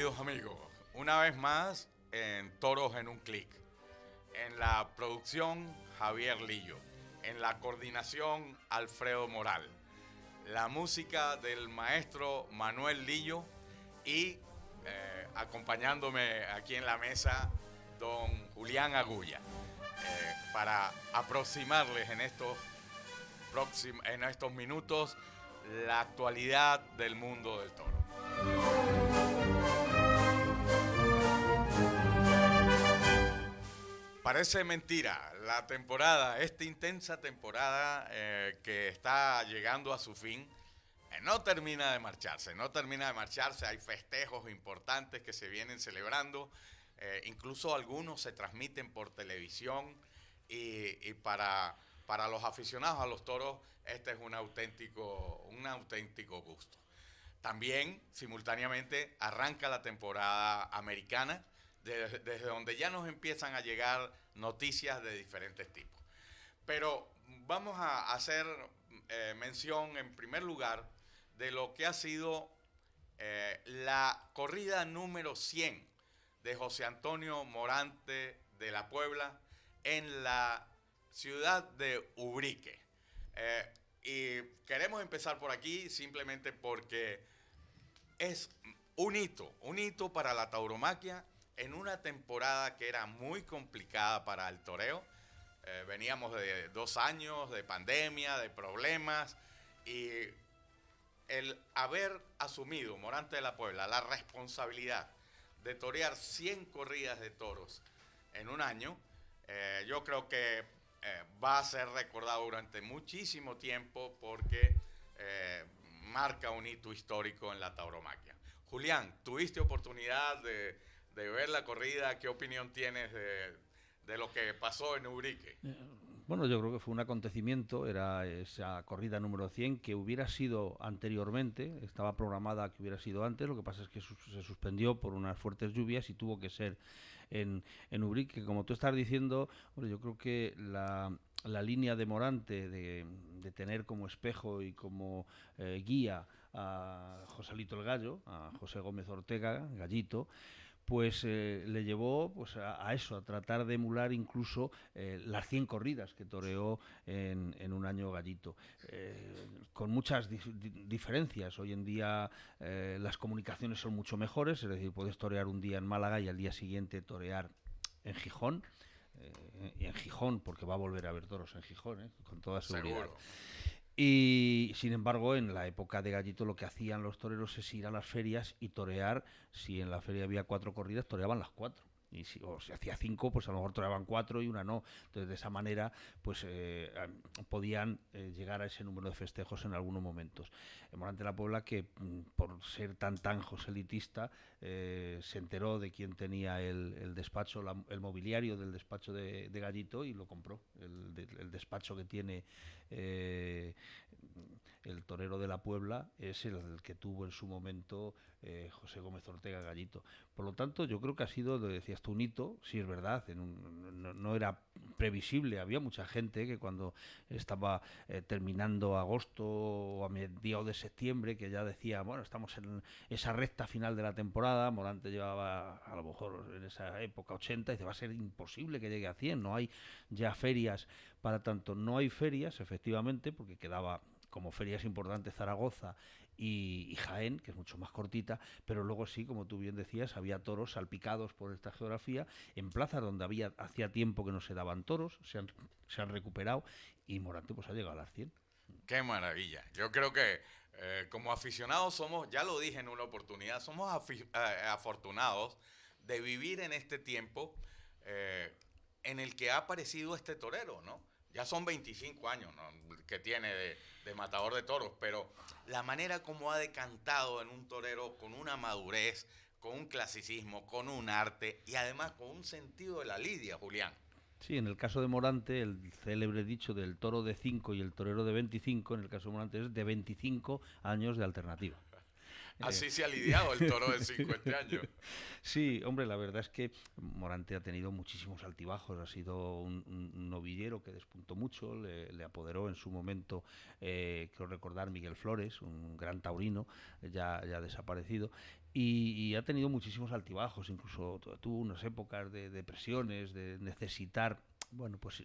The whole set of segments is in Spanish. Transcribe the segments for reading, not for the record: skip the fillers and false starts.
queridos amigos, una vez más en Toros en un Clic. En la producción, Javier Lillo. En la coordinación, Alfredo Moral. La música del maestro Manuel Lillo y acompañándome aquí en la mesa, don Julián Agulla, para aproximarles en estos minutos la actualidad del mundo del toro. Parece mentira, esta intensa temporada que está llegando a su fin, no termina de marcharse, hay festejos importantes que se vienen celebrando, incluso algunos se transmiten por televisión y para los aficionados a los toros este es un auténtico gusto. También, simultáneamente, arranca la temporada americana, desde donde ya nos empiezan a llegar noticias de diferentes tipos. Pero vamos a hacer mención, en primer lugar, de lo que ha sido la corrida número 100 de José Antonio Morante de la Puebla en la ciudad de Ubrique. Y queremos empezar por aquí simplemente porque es un hito para la tauromaquia en una temporada que era muy complicada para el toreo. Veníamos de 2 años de pandemia, de problemas, y el haber asumido Morante de la Puebla la responsabilidad de torear 100 corridas de toros en un año, yo creo que va a ser recordado durante muchísimo tiempo porque marca un hito histórico en la tauromaquia. Julián, ¿tuviste oportunidad de ver la corrida? ¿Qué opinión tienes de lo que pasó en Ubrique? Bueno, yo creo que fue un acontecimiento, era esa corrida número 100 que hubiera sido anteriormente, estaba programada que hubiera sido antes, lo que pasa es que se suspendió por unas fuertes lluvias y tuvo que ser en Ubrique. Como tú estás diciendo, bueno, yo creo que la línea de Morante de tener como espejo y como guía a Joselito el Gallo, a José Gómez Ortega, Gallito, pues le llevó pues a eso, a tratar de emular incluso las 100 corridas que toreó en un año Gallito, con muchas diferencias. Hoy en día las comunicaciones son mucho mejores, es decir, puedes torear un día en Málaga y al día siguiente torear en Gijón, y en Gijón, porque va a volver a haber toros en Gijón, con toda seguridad. Seguro. Y sin embargo, en la época de Gallito lo que hacían los toreros es ir a las ferias y torear. Si en la feria había 4 corridas, toreaban las 4. Y si hacía 5, pues a lo mejor toreaban 4 y una no. Entonces, de esa manera, pues podían llegar a ese número de festejos en algunos momentos. En Morante de la Puebla, que por ser tan joselitista, se enteró de quién tenía el despacho, el mobiliario del despacho de Gallito, y lo compró. El despacho que tiene el torero de la Puebla es el que tuvo en su momento José Gómez Ortega Gallito. Por lo tanto, yo creo que ha sido, lo decías tú, un hito, sí es verdad, no era previsible. Había mucha gente que cuando estaba terminando agosto o a mediados de septiembre, que ya decía, bueno, estamos en esa recta final de la temporada. Morante llevaba a lo mejor en esa época 80, y dice, va a ser imposible que llegue a 100, no hay ya ferias para tanto. No hay ferias, efectivamente, porque quedaba como ferias importantes Zaragoza y Jaén, que es mucho más cortita, pero luego sí, como tú bien decías, había toros salpicados por esta geografía, en plazas donde hacía tiempo que no se daban toros, se han recuperado, y Morante pues ha llegado a las 100. Qué maravilla. Yo creo que como aficionados somos, ya lo dije en una oportunidad, somos afortunados de vivir en este tiempo en el que ha aparecido este torero, ¿no? Ya son 25 años, ¿no?, que tiene de matador de toros, pero la manera como ha decantado en un torero con una madurez, con un clasicismo, con un arte y además con un sentido de la lidia, Julián. Sí, en el caso de Morante, el célebre dicho del toro de 5 y el torero de 25, en el caso de Morante es de 25 años de alternativa. Eh, Así se ha lidiado el toro de 50 años. sí, hombre, la verdad es que Morante ha tenido muchísimos altibajos, ha sido un novillero que despuntó mucho, le apoderó en su momento, creo recordar, Miguel Flores, un gran taurino, ya desaparecido, y ha tenido muchísimos altibajos, incluso tuvo unas épocas de depresiones, de necesitar, bueno, pues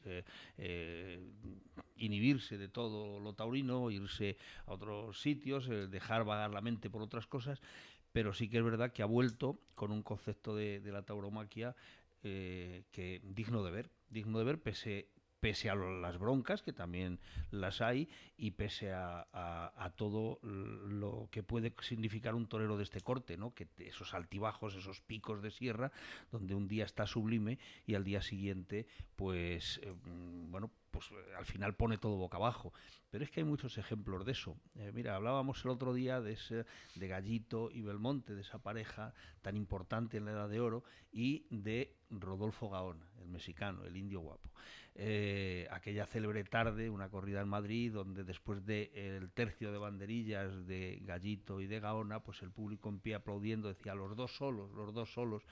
inhibirse de todo lo taurino, irse a otros sitios, dejar vagar la mente por otras cosas, pero sí que es verdad que ha vuelto con un concepto de la tauromaquia que digno de ver pese a las broncas, que también las hay, y pese a todo lo que puede significar un torero de este corte, ¿no? Que esos altibajos, esos picos de sierra, donde un día está sublime y al día siguiente, pues, bueno, pues al final pone todo boca abajo. Pero es que hay muchos ejemplos de eso. Mira, hablábamos el otro día de Gallito y Belmonte, de esa pareja tan importante en la Edad de Oro, y de Rodolfo Gaona, el mexicano, el indio guapo. Aquella célebre tarde, una corrida en Madrid, donde después del tercio de banderillas de Gallito y de Gaona, pues el público en pie aplaudiendo decía los dos solos,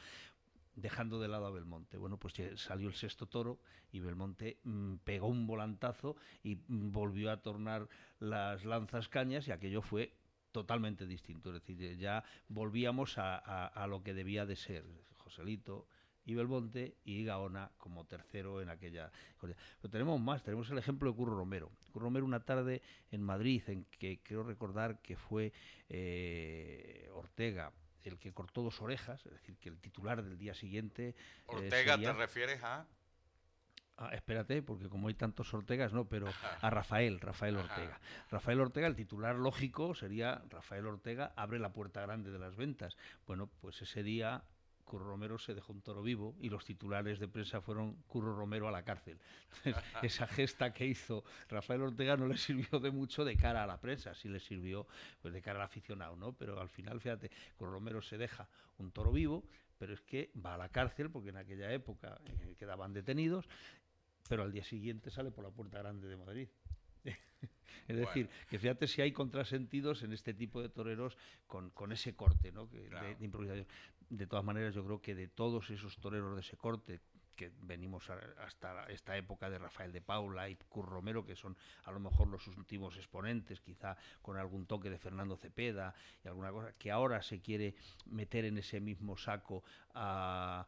dejando de lado a Belmonte. Bueno, pues salió el sexto toro y Belmonte pegó un volantazo y volvió a tornar las lanzas cañas, y aquello fue totalmente distinto. Es decir, ya volvíamos a lo que debía de ser Joselito y Belmonte y Gaona como tercero en aquella. Pero tenemos más, tenemos el ejemplo de Curro Romero. Curro Romero, una tarde en Madrid, en que creo recordar que fue Ortega el que cortó dos orejas, es decir, que el titular del día siguiente Ortega, sería... ¿te refieres a? espérate, porque como hay tantos Ortegas, no, pero a Rafael Ortega. Rafael Ortega, el titular lógico sería Rafael Ortega abre la puerta grande de las ventas. Bueno, pues ese día Curro Romero se dejó un toro vivo y los titulares de prensa fueron Curro Romero a la cárcel. Entonces, esa gesta que hizo Rafael Ortega no le sirvió de mucho de cara a la prensa, sí le sirvió pues de cara al aficionado, ¿no? Pero al final, fíjate, Curro Romero se deja un toro vivo, pero es que va a la cárcel porque en aquella época quedaban detenidos, pero al día siguiente sale por la puerta grande de Madrid. Es decir, que fíjate si hay contrasentidos en este tipo de toreros con ese corte, ¿no? Claro. De improvisación. De todas maneras, yo creo que de todos esos toreros de ese corte, que venimos hasta esta época de Rafael de Paula y Curro Romero, que son a lo mejor los últimos exponentes, quizá con algún toque de Fernando Cepeda y alguna cosa, que ahora se quiere meter en ese mismo saco a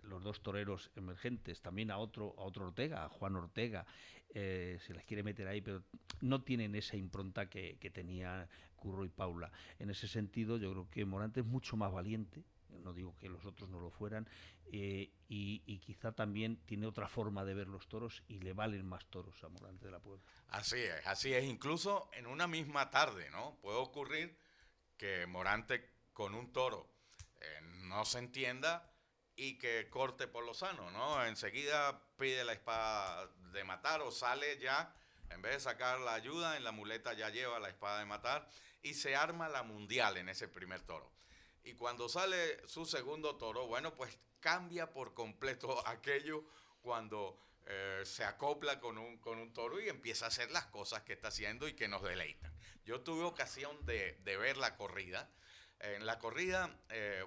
los dos toreros emergentes, también a otro Ortega, a Juan Ortega, se les quiere meter ahí, pero no tienen esa impronta que tenía Curro y Paula. En ese sentido, yo creo que Morante es mucho más valiente, no digo que los otros no lo fueran, y quizá también tiene otra forma de ver los toros y le valen más toros a Morante de la Puebla. Así es. Incluso en una misma tarde, ¿no? Puede ocurrir que Morante con un toro no se entienda y que corte por lo sano, ¿no? Enseguida pide la espada de matar o sale ya, en vez de sacar la ayuda, en la muleta ya lleva la espada de matar y se arma la mundial en ese primer toro. Y cuando sale su segundo toro, bueno, pues cambia por completo aquello cuando se acopla con un toro y empieza a hacer las cosas que está haciendo y que nos deleitan. Yo tuve ocasión de ver la corrida. En la corrida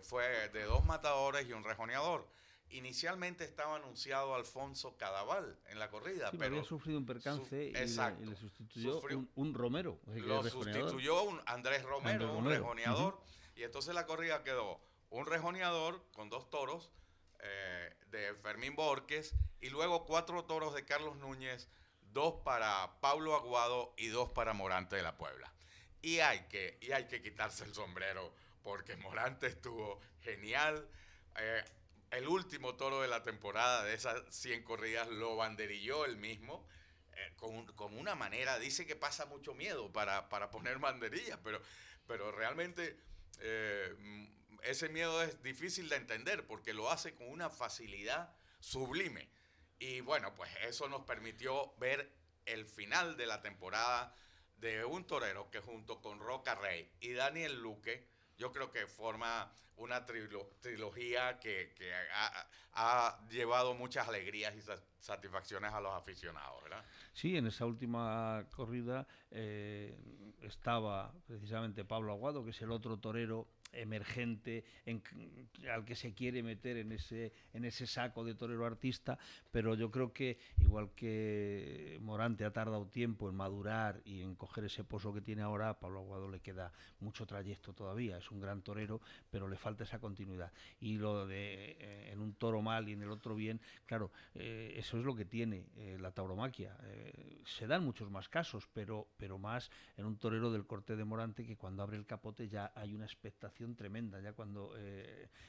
fue de dos matadores y un rejoneador. Inicialmente estaba anunciado Alfonso Cadaval en la corrida, Sí, pero había sufrido un percance y le sustituyó un Romero. Lo sustituyó un Andrés Romero, un rejoneador, y entonces la corrida quedó un rejoneador con dos toros de Fermín Borges y luego 4 toros de Carlos Núñez, 2 para Pablo Aguado y 2 para Morante de la Puebla. Y hay que quitarse el sombrero porque Morante estuvo genial. El último toro de la temporada de esas 100 corridas lo banderilló él mismo. Con una manera, dice que pasa mucho miedo para poner banderillas, pero realmente ese miedo es difícil de entender porque lo hace con una facilidad sublime. Y bueno, pues eso nos permitió ver el final de la temporada de un torero que junto con Roca Rey y Daniel Luque, yo creo que forma una trilogía que ha llevado muchas alegrías y satisfacciones a los aficionados, ¿verdad? Sí, en esa última corrida estaba precisamente Pablo Aguado, que es el otro torero emergente al que se quiere meter en ese saco de torero artista, pero yo creo que igual que Morante ha tardado tiempo en madurar y en coger ese pozo que tiene ahora, a Pablo Aguado le queda mucho trayecto todavía, es un gran torero, pero le falta esa continuidad. Y lo de en un toro mal y en el otro bien, claro, eso es lo que tiene la tauromaquia. Se dan muchos más casos, pero más en un torero del corte de Morante, que cuando abre el capote ya hay una expectación tremenda. Ya cuando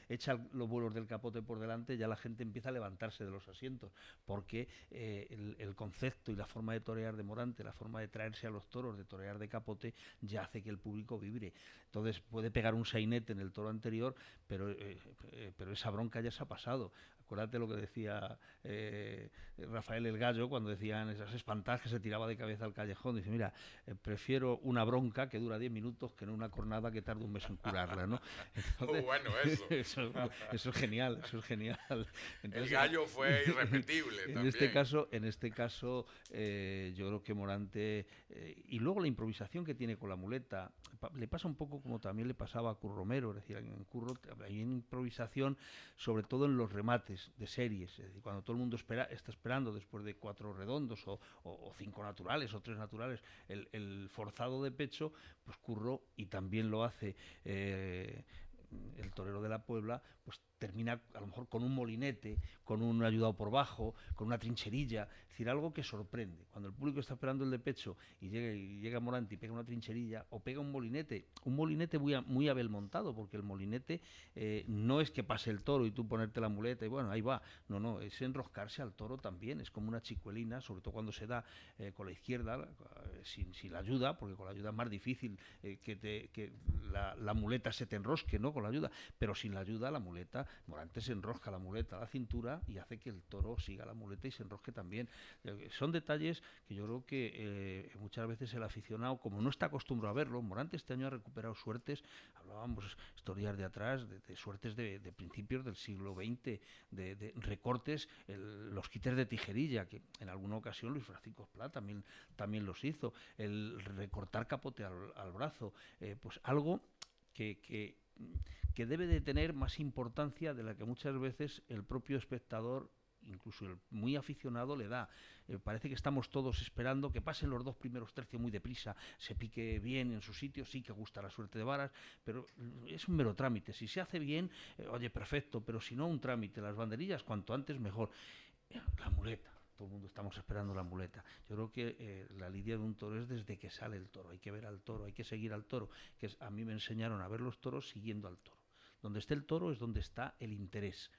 echa los vuelos del capote por delante, ya la gente empieza a levantarse de los asientos, porque el concepto y la forma de torear de Morante, la forma de traerse a los toros, de torear de capote, ya hace que el público vibre. Entonces puede pegar un sainete en el toro anterior, pero esa bronca ya se ha pasado. Acuérdate lo que decía Rafael el Gallo cuando decían esas espantadas que se tiraba de cabeza al callejón. Dice, mira, prefiero una bronca que dura 10 minutos que no una cornada que tarde un mes en curarla, ¿no? Entonces, bueno, eso. Eso es genial, eso es genial. Entonces, el Gallo fue irrepetible en también. En este caso yo creo que Morante, y luego la improvisación que tiene con la muleta, le pasa un poco como también le pasaba a Curro Romero, es decir, en Curro hay una improvisación, sobre todo en los remates de series, es decir, cuando todo el mundo está esperando después de 4 redondos o 5 naturales o 3 naturales, el forzado de pecho, pues Curro, y también lo hace el torero de la Puebla, pues termina a lo mejor con un molinete, con un ayudado por bajo, con una trincherilla, es decir, algo que sorprende. Cuando el público está esperando el de pecho y llega Morante y pega una trincherilla o pega un molinete muy habel montado, porque el molinete no es que pase el toro y tú ponerte la muleta y bueno, ahí va, no, es enroscarse al toro también, es como una chicuelina, sobre todo cuando se da con la izquierda, sin la ayuda, porque con la ayuda es más difícil que la muleta se te enrosque, ¿no? Con la ayuda, pero sin la ayuda la muleta, Morante se enrosca la muleta a la cintura y hace que el toro siga la muleta y se enrosque también. Son detalles que yo creo que muchas veces el aficionado, como no está acostumbrado a verlo, Morante este año ha recuperado suertes, hablábamos historias de atrás, de suertes de principios del siglo XX, de recortes, los quites de tijerilla, que en alguna ocasión Luis Francisco Esplá también los hizo, el recortar capote al brazo, pues algo que debe de tener más importancia de la que muchas veces el propio espectador, incluso el muy aficionado, le da. Parece que estamos todos esperando que pasen los 2 primeros tercios muy deprisa, se pique bien en su sitio, sí que gusta la suerte de varas, pero es un mero trámite. Si se hace bien, oye, perfecto, pero si no, un trámite. Las banderillas, cuanto antes mejor. La muleta. Todo el mundo estamos esperando la muleta. Yo creo que la lidia de un toro es desde que sale el toro. Hay que ver al toro, hay que seguir al toro. A mí me enseñaron a ver los toros siguiendo al toro. Donde esté el toro es donde está el interés.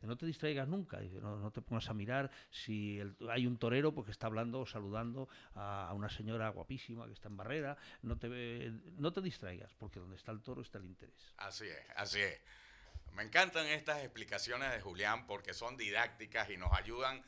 No te distraigas nunca, no te pongas a mirar si hay un torero porque está hablando o saludando a una señora guapísima que está en barrera. No te distraigas, porque donde está el toro está el interés. Así es, así es. Me encantan estas explicaciones de Julián porque son didácticas y nos ayudan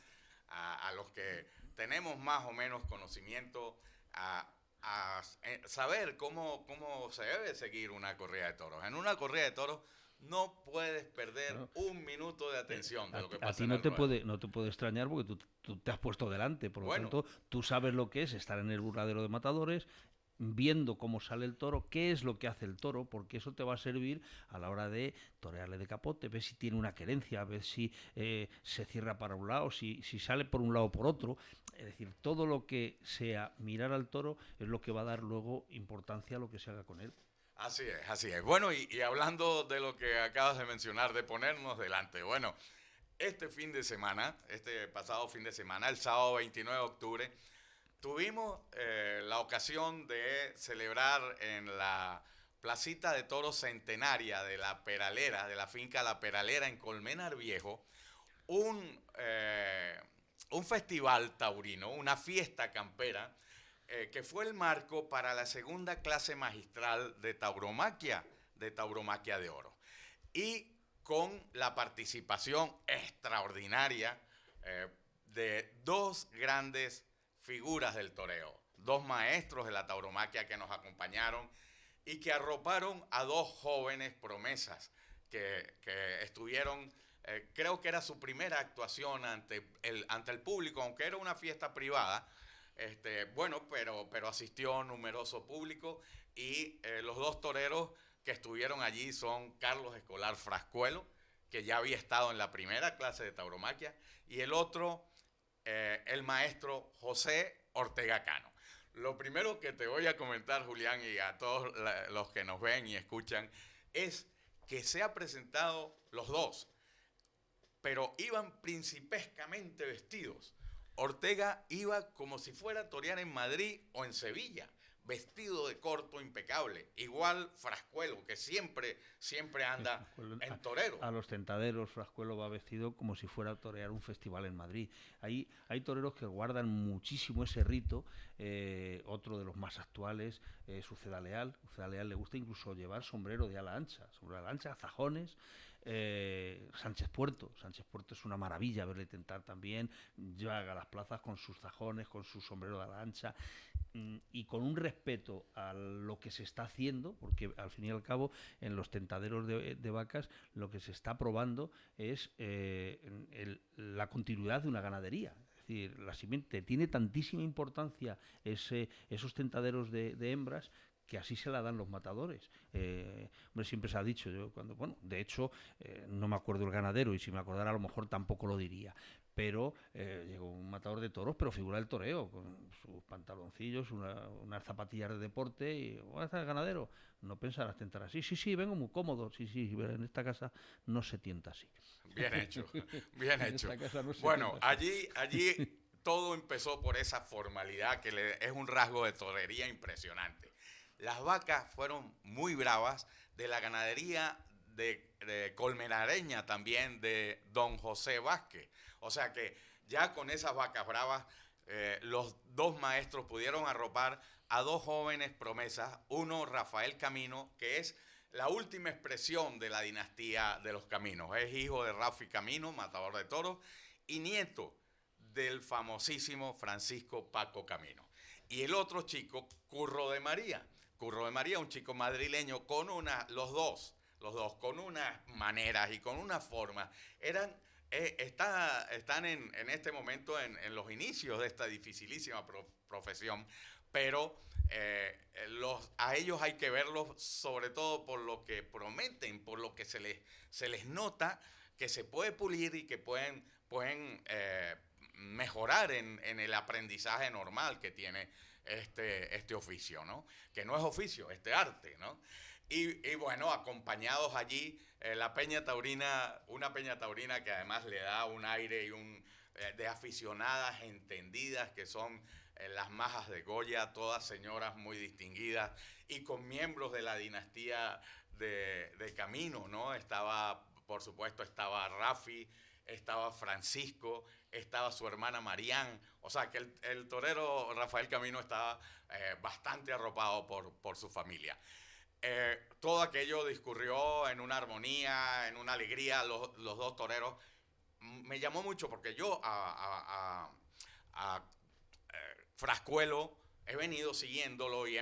a los que tenemos más o menos conocimiento a saber cómo se debe seguir una corrida de toros. En una corrida de toros no puedes perder Claro. un minuto de atención de lo que pasa a ti en el ruedo. no te puede extrañar porque tú te has puesto delante, por lo Bueno, tanto tú sabes lo que es estar en el burladero de matadores, viendo cómo sale el toro, qué es lo que hace el toro, porque eso te va a servir a la hora de torearle de capote, ver si tiene una querencia, ver si se cierra para un lado, si sale por un lado o por otro. Es decir, todo lo que sea mirar al toro es lo que va a dar luego importancia a lo que se haga con él. así es, así es. Bueno, y hablando de lo que acabas de mencionar, de ponernos delante, bueno, este pasado fin de semana, el sábado 29 de octubre, tuvimos la ocasión de celebrar en la placita de toros centenaria de la Peralera, de la finca La Peralera en Colmenar Viejo, un, eh, un festival taurino, una fiesta campera, que fue el marco para la segunda clase magistral de tauromaquia de oro. Y con la participación extraordinaria de 2 grandes figuras del toreo, 2 maestros de la tauromaquia que nos acompañaron y que arroparon a dos jóvenes promesas que estuvieron, creo que era su primera actuación ante el público, aunque era una fiesta privada. Bueno, pero asistió numeroso público y los dos toreros que estuvieron allí son Carlos Escolar Frascuelo, que ya había estado en la primera clase de tauromaquia, y el otro, el maestro José Ortega Cano. Lo primero que te voy a comentar, Julián, y a todos los que nos ven y escuchan, es que se ha presentado los dos, pero iban principescamente vestidos. Ortega iba como si fuera a torear en Madrid o en Sevilla, vestido de corto, impecable. Igual Frascuelo, que siempre anda en torero. A los tentaderos, Frascuelo va vestido como si fuera a torear un festival en Madrid. Hay toreros que guardan muchísimo ese rito. Otro de los más actuales, Uceda Leal. Uceda Leal le gusta incluso llevar sombrero de ala ancha, azajones. Sánchez Puerto es una maravilla verle tentar también, llega a las plazas con sus zajones, con su sombrero de ala ancha y con un respeto a lo que se está haciendo, porque al fin y al cabo en los tentaderos de vacas lo que se está probando es la continuidad de una ganadería. Es decir, la simiente tiene tantísima importancia esos tentaderos de hembras que así se la dan los matadores. Hombre, siempre se ha dicho, de hecho, no me acuerdo el ganadero, y si me acordara a lo mejor tampoco lo diría, pero llegó un matador de toros, pero figura del toreo, con sus pantaloncillos, unas zapatillas de deporte, y ¿cómo está el ganadero? No pensarás tentar así. Sí, vengo muy cómodo, sí, en esta casa no se tienta así. Bien hecho, bien hecho. Bueno, allí todo empezó por esa formalidad que es un rasgo de torería impresionante. Las vacas fueron muy bravas, de la ganadería de colmenareña también de don José Vázquez. O sea que ya con esas vacas bravas, los dos maestros pudieron arropar a dos jóvenes promesas. Uno, Rafael Camino, que es la última expresión de la dinastía de los Caminos. Es hijo de Rafi Camino, matador de toros, y nieto del famosísimo Francisco Paco Camino. Y el otro chico, Curro de María, un chico madrileño los dos con unas maneras y con unas formas, están en este momento en los inicios de esta dificilísima profesión, pero a ellos hay que verlos sobre todo por lo que prometen, por lo que se les nota que se puede pulir y que pueden mejorar en el aprendizaje normal que tiene este oficio, ¿no? Que no es oficio, arte, ¿no? Y bueno, acompañados allí, la Peña Taurina, una Peña Taurina que además le da un aire de aficionadas entendidas, que son las Majas de Goya, todas señoras muy distinguidas, y con miembros de la dinastía de Camino, ¿no? Por supuesto, estaba Rafi, estaba Francisco, estaba su hermana Marián. O sea que el torero Rafael Camino estaba bastante arropado por su familia. Todo aquello discurrió en una armonía, en una alegría, los dos toreros. Me llamó mucho porque yo a Frascuelo he venido siguiéndolo y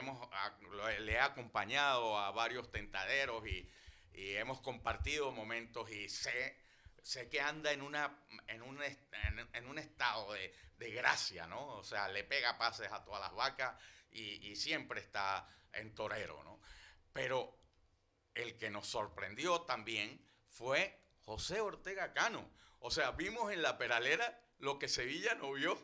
le he acompañado a varios tentaderos y hemos compartido momentos y sé que anda en un estado de gracia, ¿no? O sea, le pega pases a todas las vacas y siempre está en torero, ¿no? Pero el que nos sorprendió también fue José Ortega Cano. O sea, vimos en la Peralera lo que Sevilla no vio.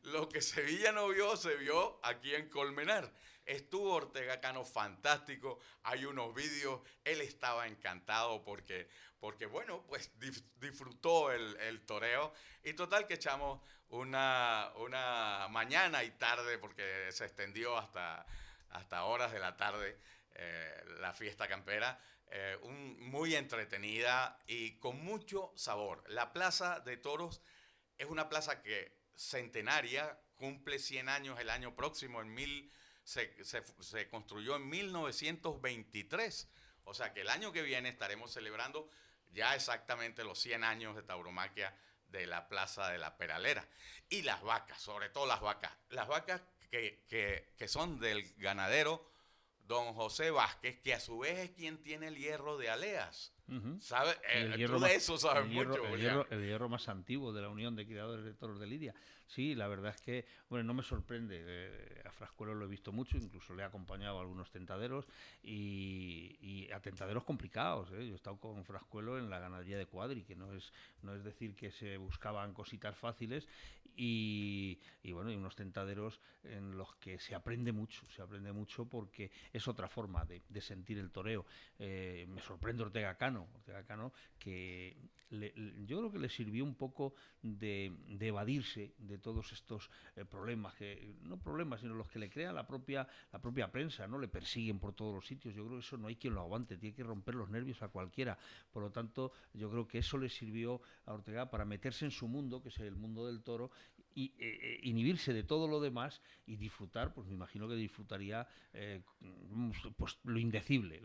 Lo que Sevilla no vio, se vio aquí en Colmenar. Estuvo Ortega Cano fantástico, hay unos vídeos, él estaba encantado porque bueno, pues disfrutó el toreo. Y total que echamos una mañana y tarde, porque se extendió hasta horas de la tarde, la fiesta campera, muy entretenida y con mucho sabor. La Plaza de Toros es una plaza centenaria, cumple 100 años el año próximo, se construyó en 1923, o sea que el año que viene estaremos celebrando ya exactamente los 100 años de tauromaquia de la Plaza de la Peralera. Y las vacas, sobre todo las vacas que son del ganadero don José Vázquez, que a su vez es quien tiene el hierro de Aleas. Ujú. ¿Sabes? El Tú de eso sabes mucho, Julián. el hierro más antiguo de la Unión de Criadores de Toros de Lidia. Sí, la verdad es que, bueno, no me sorprende. A Frascuelo lo he visto mucho, incluso le he acompañado a algunos tentaderos y a tentaderos complicados. Yo he estado con Frascuelo en la ganadería de Cuadri, que no es decir que se buscaban cositas fáciles y bueno, hay unos tentaderos en los que se aprende mucho porque es otra forma de sentir el toreo. Me sorprende Ortega Cano, que yo creo que le sirvió un poco de evadirse de todos estos problemas, no problemas, sino los que le crea la propia prensa, ¿no? Le persiguen por todos los sitios. Yo creo que eso no hay quien lo aguante, tiene que romper los nervios a cualquiera. Por lo tanto, yo creo que eso le sirvió a Ortega para meterse en su mundo, que es el mundo del toro, y inhibirse de todo lo demás y disfrutar, pues me imagino que disfrutaría pues lo indecible.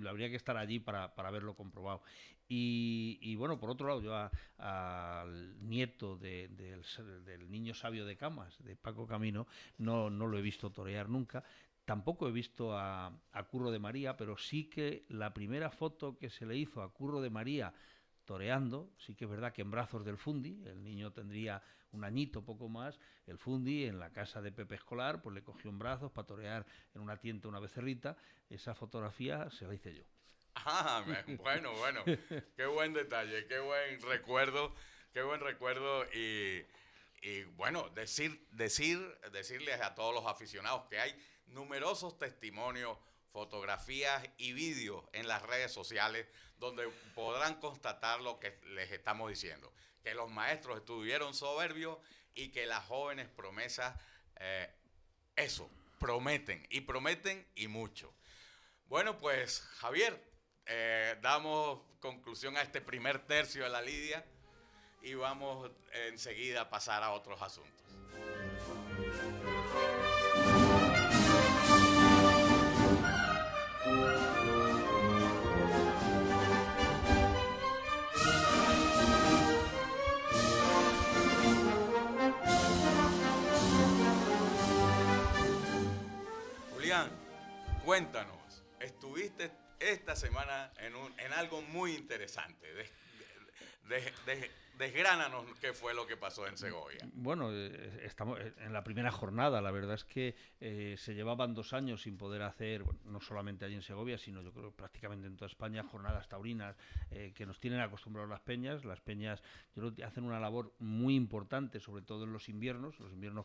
Habría que estar allí para verlo comprobado. Y bueno, por otro lado, yo al nieto del niño sabio de Camas, de Paco Camino, no lo he visto torear nunca. Tampoco he visto a Curro de María, pero sí que la primera foto que se le hizo a Curro de María toreando, sí que es verdad que en brazos del Fundi, el niño tendría un añito, poco más, el Fundi en la casa de Pepe Escolar, pues le cogió en brazos para torear en una tienda una becerrita. Esa fotografía se la hice yo. Ah, bueno, qué buen detalle, qué buen recuerdo y bueno, decirles a todos los aficionados que hay numerosos testimonios, fotografías y vídeos en las redes sociales donde podrán constatar lo que les estamos diciendo, que los maestros estuvieron soberbios y que las jóvenes promesas, eso, prometen y mucho. Bueno, pues Javier, damos conclusión a este primer tercio de la lidia y vamos enseguida a pasar a otros asuntos. Julián, cuéntanos, estuviste esta semana en algo muy interesante. Desgránanos qué fue lo que pasó en Segovia. Bueno, estamos en la primera jornada. La verdad es que se llevaban 2 años sin poder hacer, bueno, no solamente allí en Segovia, sino yo creo prácticamente en toda España, jornadas taurinas que nos tienen acostumbrados las peñas. Las peñas, yo creo que hacen una labor muy importante, sobre todo en los inviernos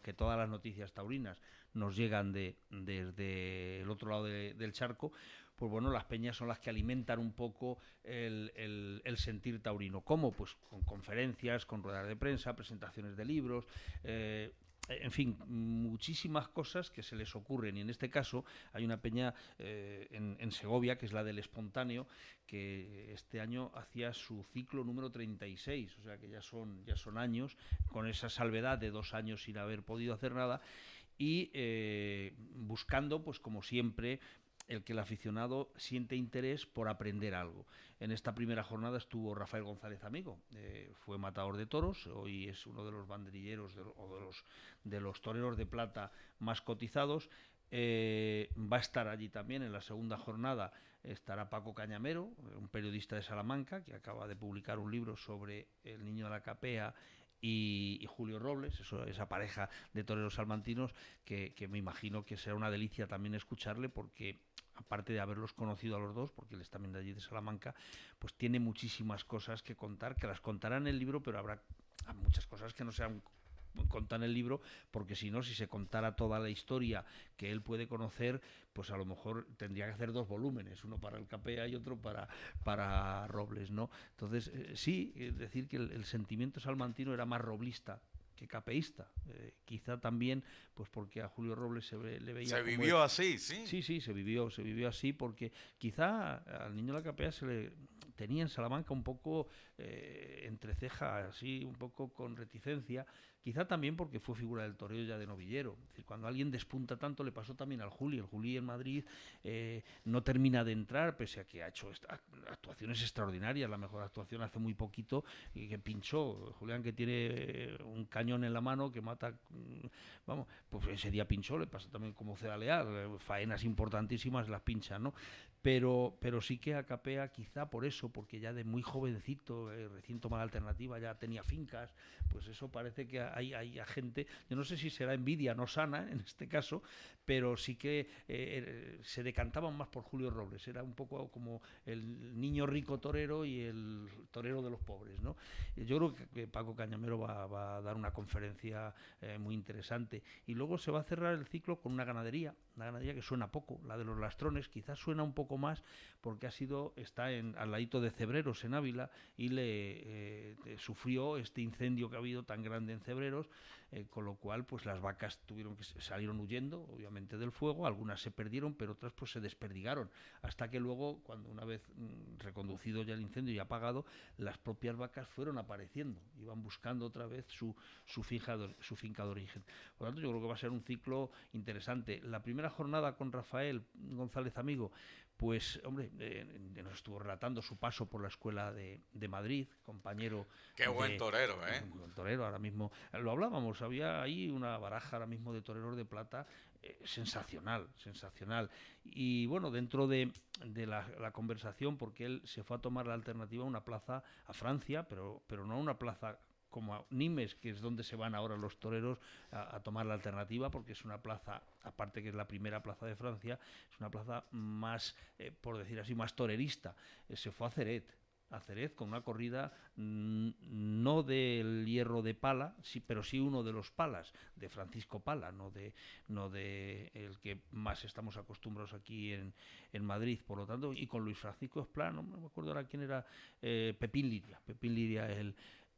que todas las noticias taurinas nos llegan desde el otro lado del charco. Pues bueno, las peñas son las que alimentan un poco el sentir taurino. ¿Cómo? Pues con conferencias, con ruedas de prensa, presentaciones de libros, en fin, muchísimas cosas que se les ocurren. Y en este caso hay una peña en Segovia, que es la del Espontáneo, que este año hacía su ciclo número 36, o sea que ya son años, con esa salvedad de 2 años sin haber podido hacer nada, y buscando, pues como siempre, el que el aficionado siente interés por aprender algo. En esta primera jornada estuvo Rafael González Amigo, fue matador de toros, hoy es uno de los banderilleros de los toreros de plata más cotizados. Va a estar allí también en la segunda jornada, estará Paco Cañamero, un periodista de Salamanca que acaba de publicar un libro sobre el niño de la capea y Julio Robles, esa pareja de toreros salmantinos que me imagino que será una delicia también escucharle, porque aparte de haberlos conocido a los dos, porque él es también de allí de Salamanca, pues tiene muchísimas cosas que contar, que las contará en el libro, pero habrá muchas cosas que no se han contado en el libro, porque si no, si se contara toda la historia que él puede conocer, pues a lo mejor tendría que hacer 2 volúmenes, uno para el Capea y otro para Robles, ¿no? Entonces, sí, es decir que el sentimiento salmantino era más roblista que capeísta. Quizá también pues porque a Julio Robles le veía se vivió así, sí. Sí, se vivió así, porque quizá al niño de la capea tenía en Salamanca un poco entre cejas, así un poco con reticencia, quizá también porque fue figura del toreo ya de novillero. Es decir, cuando alguien despunta tanto, le pasó también al Juli. El Juli en Madrid no termina de entrar, pese a que ha hecho actuaciones extraordinarias. La mejor actuación hace muy poquito, y que pinchó. Julián, que tiene un cañón en la mano que mata, vamos, pues ese día pinchó. Le pasa también como Ceda Leal, faenas importantísimas las pincha, ¿no? Pero sí que a Capea, quizá por eso, porque ya de muy jovencito, recién tomada alternativa, ya tenía fincas, pues eso parece que hay gente, yo no sé si será envidia no sana en este caso, pero sí que se decantaban más por Julio Robles. Era un poco como el niño rico torero y el torero de los pobres, ¿no? Yo creo que Paco Cañamero va a dar una conferencia muy interesante, y luego se va a cerrar el ciclo con una ganadería que suena poco, la de los Lastrones. Quizás suena un poco más porque está al ladito de Cebreros, en Ávila, y sufrió este incendio que ha habido tan grande en Cebreros, con lo cual pues las vacas salieron huyendo, obviamente, del fuego. Algunas se perdieron, pero otras pues se desperdigaron, hasta que luego, cuando una vez reconducido ya el incendio y apagado, las propias vacas fueron apareciendo, iban buscando otra vez su finca de origen. Por lo tanto, yo creo que va a ser un ciclo interesante. La primera jornada con Rafael González Amigo, pues, hombre, nos estuvo relatando su paso por la escuela de Madrid, compañero. Qué buen torero, ¿eh? Buen torero, ahora mismo. Lo hablábamos, había ahí una baraja ahora mismo de toreros de plata sensacional. Y bueno, dentro de la conversación, porque él se fue a tomar la alternativa a una plaza a Francia, pero no una plaza como a Nimes, que es donde se van ahora los toreros a tomar la alternativa, porque es una plaza, aparte que es la primera plaza de Francia, es una plaza más, por decir así, más torerista. Se fue a Ceret con una corrida no del hierro de Pala, sí, pero sí uno de los Palas, de Francisco Pala, no de el que más estamos acostumbrados aquí en Madrid, por lo tanto, y con Luis Francisco Esplá, no me acuerdo ahora quién era, Pepín Liria,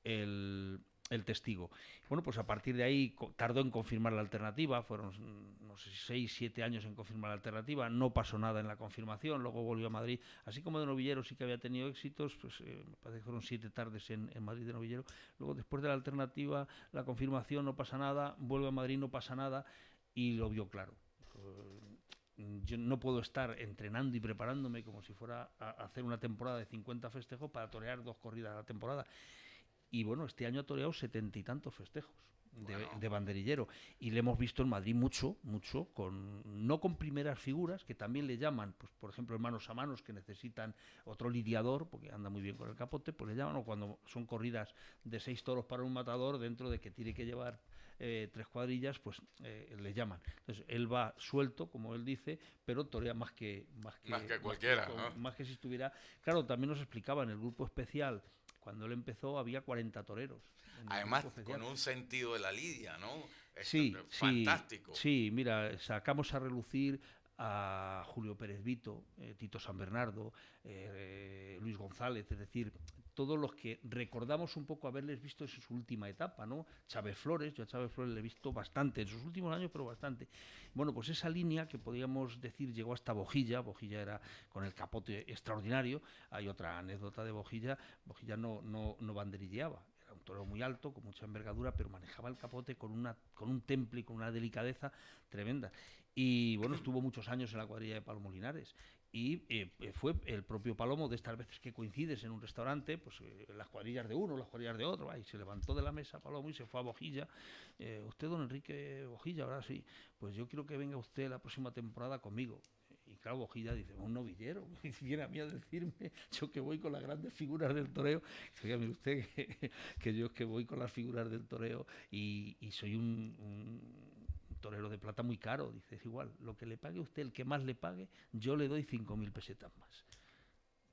el testigo. Bueno, pues a partir de ahí tardó en confirmar la alternativa, fueron, no sé, 6, 7 años en confirmar la alternativa, no pasó nada en la confirmación, luego volvió a Madrid, así como de novillero sí que había tenido éxitos, pues me parece que fueron 7 tardes en Madrid de novillero. Luego, después de la alternativa, la confirmación, no pasa nada, vuelve a Madrid, no pasa nada, y lo vio claro. Yo no puedo estar entrenando y preparándome como si fuera a hacer una temporada de 50 festejos para torear 2 corridas a la temporada. Y bueno, este año ha toreado 70 y tantos festejos de banderillero, y le hemos visto en Madrid mucho, no con primeras figuras, que también le llaman, pues por ejemplo, en manos a manos, que necesitan otro lidiador, porque anda muy bien con el capote, pues le llaman, o cuando son corridas de 6 toros para un matador, dentro de que tiene que llevar 3 cuadrillas, pues le llaman. Entonces él va suelto, como él dice, pero torea más que cualquiera, ¿no? Más que si estuviera. Claro, también nos explicaba, en el grupo especial, cuando él empezó, había 40 toreros. Además, con un sentido de la lidia, ¿no? Sí, fantástico. Sí, mira, sacamos a relucir a Julio Pérez Vito, Tito San Bernardo, Luis González, es decir, todos los que recordamos un poco haberles visto en su última etapa, ¿no? Chávez Flores, yo a Chávez Flores le he visto bastante, en sus últimos años, pero bastante. Bueno, pues esa línea que podríamos decir llegó hasta Bojilla era con el capote extraordinario. Hay otra anécdota de Bojilla no banderilleaba. Era un torero muy alto, con mucha envergadura, pero manejaba el capote con un temple y con una delicadeza tremenda. Y bueno, estuvo muchos años en la cuadrilla de Palomo Linares. Y fue el propio Palomo, de estas veces que coincides en un restaurante, pues las cuadrillas de uno, las cuadrillas de otro, y se levantó de la mesa Palomo y se fue a Bojilla. Usted, don Enrique Bojilla, ahora sí, pues yo quiero que venga usted la próxima temporada conmigo. Y claro, Bojilla dice, un novillero, y viene a mí a decirme, yo que voy con las grandes figuras del toreo. Dice, mire usted que yo es que voy con las figuras del toreo y soy un torero de plata muy caro. Dice, es igual, lo que le pague usted, el que más le pague, yo le doy 5.000 pesetas más.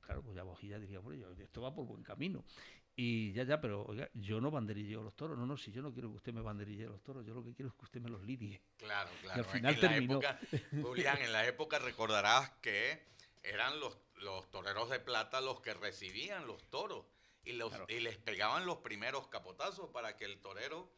Claro, pues ya Bojilla diría, bueno, esto va por buen camino. Y pero oiga, yo no banderilleo los toros. No, si yo no quiero que usted me banderillee los toros, yo lo que quiero es que usted me los lidie. Claro. Y al final terminó. Julián, en la época recordarás que eran los toreros de plata los que recibían los toros y les pegaban los primeros capotazos para que el torero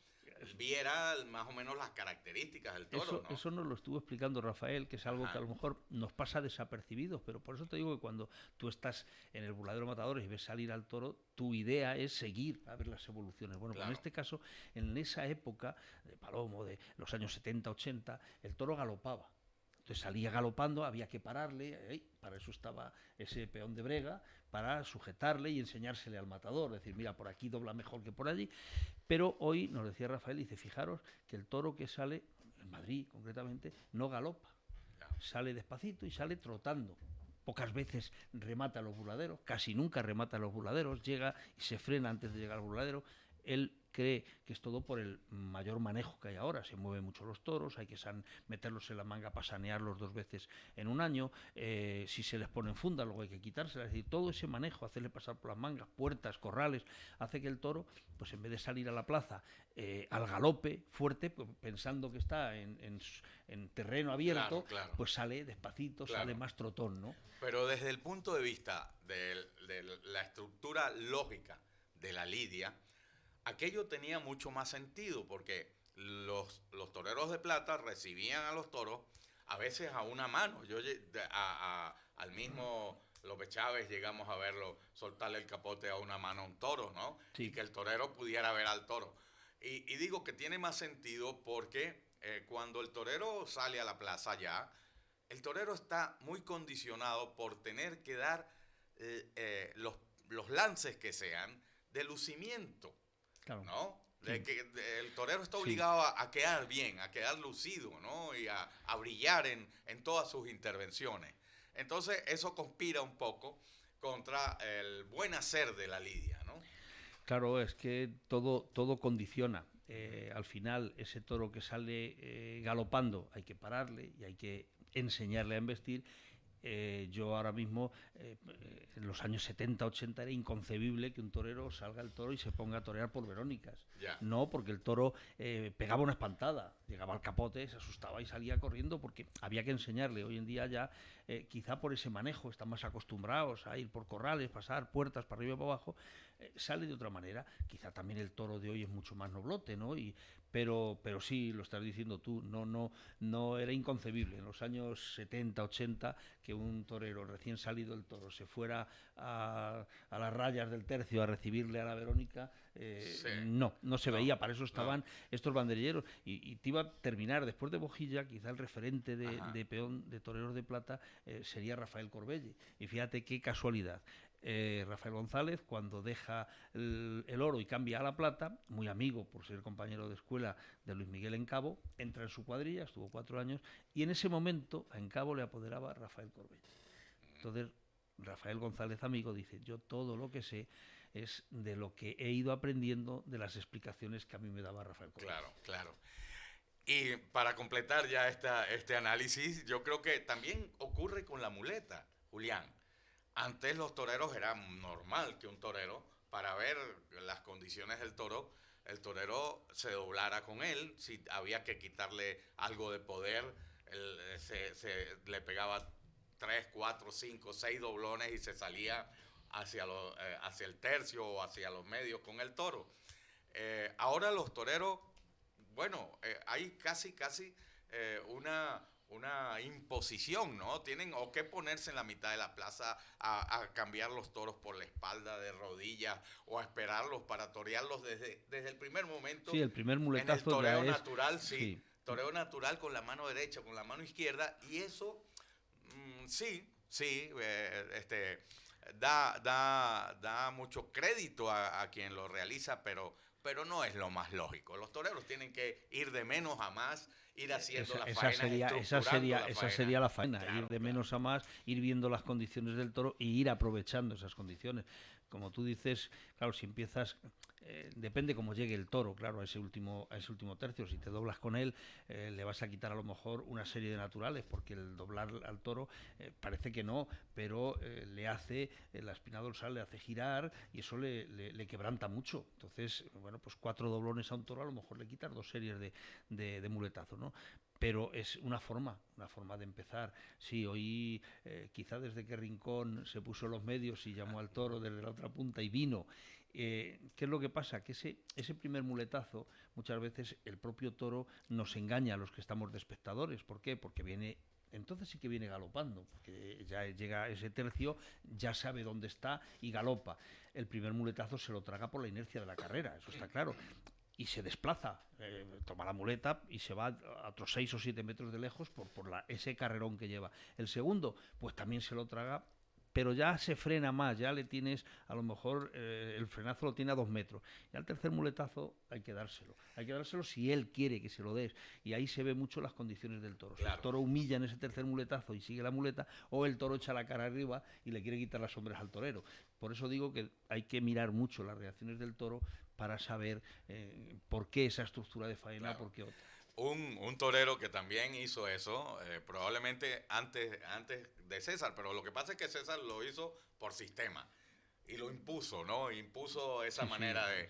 viera más o menos las características del toro, ¿no? Eso nos lo estuvo explicando Rafael, que es algo Ajá. que a lo mejor nos pasa desapercibido, pero por eso te digo que cuando tú estás en el burladero de matadores y ves salir al toro, tu idea es seguir a ver las evoluciones. Bueno, pues en Claro. este caso, en esa época de Palomo, de los años 70, 80, el toro galopaba. Entonces salía galopando, había que pararle, para eso estaba ese peón de brega, para sujetarle y enseñársele al matador, decir, mira, por aquí dobla mejor que por allí. Pero hoy, nos decía Rafael, dice, fijaros que el toro que sale, en Madrid concretamente, no galopa, Ya. sale despacito y sale trotando. Pocas veces remata los burladeros, casi nunca remata los burladeros, llega y se frena antes de llegar al burladero. Él cree que es todo por el mayor manejo que hay ahora. Se mueven mucho los toros, hay que meterlos en la manga para sanearlos 2 veces en un año. Si se les pone en funda, luego hay que quitárselas. Es decir, todo ese manejo, hacerle pasar por las mangas, puertas, corrales, hace que el toro, pues en vez de salir a la plaza al galope fuerte, pues, pensando que está en terreno abierto, Claro, claro, pues sale despacito, sale claro. más trotón, ¿no? Pero desde el punto de vista de la estructura lógica de la lidia, aquello tenía mucho más sentido porque los toreros de plata recibían a los toros a veces a una mano. Al mismo López Chávez llegamos a verlo soltarle el capote a una mano a un toro, ¿no? Y Sí, que el torero pudiera ver al toro. Y digo que tiene más sentido porque cuando el torero sale a la plaza ya, el torero está muy condicionado por tener que dar los lances que sean de lucimiento, claro. ¿no? Sí, El torero está sí. obligado a quedar bien, a quedar lucido, ¿no? Y a brillar en todas sus intervenciones. Entonces eso conspira un poco contra el buen hacer de la lidia, ¿no? Claro, es que todo condiciona. Al final, ese toro que sale galopando, hay que pararle y hay que enseñarle a embestir. Yo ahora mismo, en los años 70, 80, era inconcebible que un torero salga el toro y se ponga a torear por Verónicas. Ya. No, porque el toro pegaba una espantada, llegaba al capote, se asustaba y salía corriendo porque había que enseñarle. Hoy en día ya, quizá por ese manejo, están más acostumbrados a ir por corrales, pasar puertas para arriba y para abajo, sale de otra manera. Quizá también el toro de hoy es mucho más noblote, ¿no? Pero sí, lo estás diciendo tú, no era inconcebible en los años 70, 80 que un torero recién salido del toro se fuera a las rayas del tercio a recibirle a la Verónica. Sí. No se No, veía, para eso no. estaban estos banderilleros. Y te iba a terminar, después de Bojilla, quizá el referente Ajá. de peón de toreros de plata sería Rafael Corbelle. Y fíjate qué casualidad. Rafael González, cuando deja el oro y cambia a la plata, muy amigo por ser compañero de escuela de Luis Miguel en Cabo, entra en su cuadrilla, estuvo 4 años, y en ese momento en Cabo le apoderaba Rafael Corbella. Entonces, Rafael González, amigo, dice, yo todo lo que sé es de lo que he ido aprendiendo de las explicaciones que a mí me daba Rafael Corbella. Claro, claro. Y para completar ya este análisis, yo creo que también ocurre con la muleta, Julián. Antes los toreros era normal que un torero, para ver las condiciones del toro, el torero se doblara con él. Si había que quitarle algo de poder, le pegaba 3, 4, 5, 6 doblones y se salía hacia el tercio o hacia los medios con el toro. Ahora los toreros, bueno, hay casi una imposición, ¿no? Tienen o que ponerse en la mitad de la plaza a cambiar los toros por la espalda de rodillas o a esperarlos para torearlos desde el primer momento. Sí, el primer En el muletazo ya toreo es... natural, sí. Sí, Toreo natural con la mano derecha, con la mano izquierda, y eso, sí, da mucho crédito a quien lo realiza, pero no es lo más lógico. Los toreros tienen que ir de menos a más, ir haciendo las faenas, estructurando la esa faena. sería la faena, ir Claro, de claro. menos a más, ir viendo las condiciones del toro y ir aprovechando esas condiciones. Como tú dices, claro, si empiezas, depende cómo llegue el toro, claro, a ese último tercio. Si te doblas con él, le vas a quitar a lo mejor una serie de naturales, porque el doblar al toro parece que no, pero le hace, la espina dorsal le hace girar y eso le quebranta mucho. Entonces, bueno, pues 4 doblones a un toro a lo mejor le quitas 2 series de muletazos, ¿no? ¿no? Pero es una forma de empezar. Sí, hoy quizá desde que Rincón se puso en los medios y llamó al toro desde la otra punta y vino. ¿Qué es lo que pasa? Que ese primer muletazo, muchas veces el propio toro nos engaña a los que estamos de espectadores. ¿Por qué? Porque viene... Entonces sí que viene galopando, porque ya llega ese tercio, ya sabe dónde está y galopa. El primer muletazo se lo traga por la inercia de la carrera, eso está claro. Y se desplaza, toma la muleta y se va a otros 6 o 7 metros de lejos por ese carrerón que lleva. El segundo, pues también se lo traga, pero ya se frena más, ya le tienes, a lo mejor el frenazo lo tiene a 2 metros. Y al tercer muletazo hay que dárselo si él quiere que se lo des. Y ahí se ve mucho las condiciones del toro. Claro. Si el toro humilla en ese tercer muletazo y sigue la muleta, o el toro echa la cara arriba y le quiere quitar las sombras al torero. Por eso digo que hay que mirar mucho las reacciones del toro para saber por qué esa estructura de faena, Claro. por qué otra. Un torero que también hizo eso, probablemente antes de César, pero lo que pasa es que César lo hizo por sistema y lo impuso, ¿no? Impuso esa manera de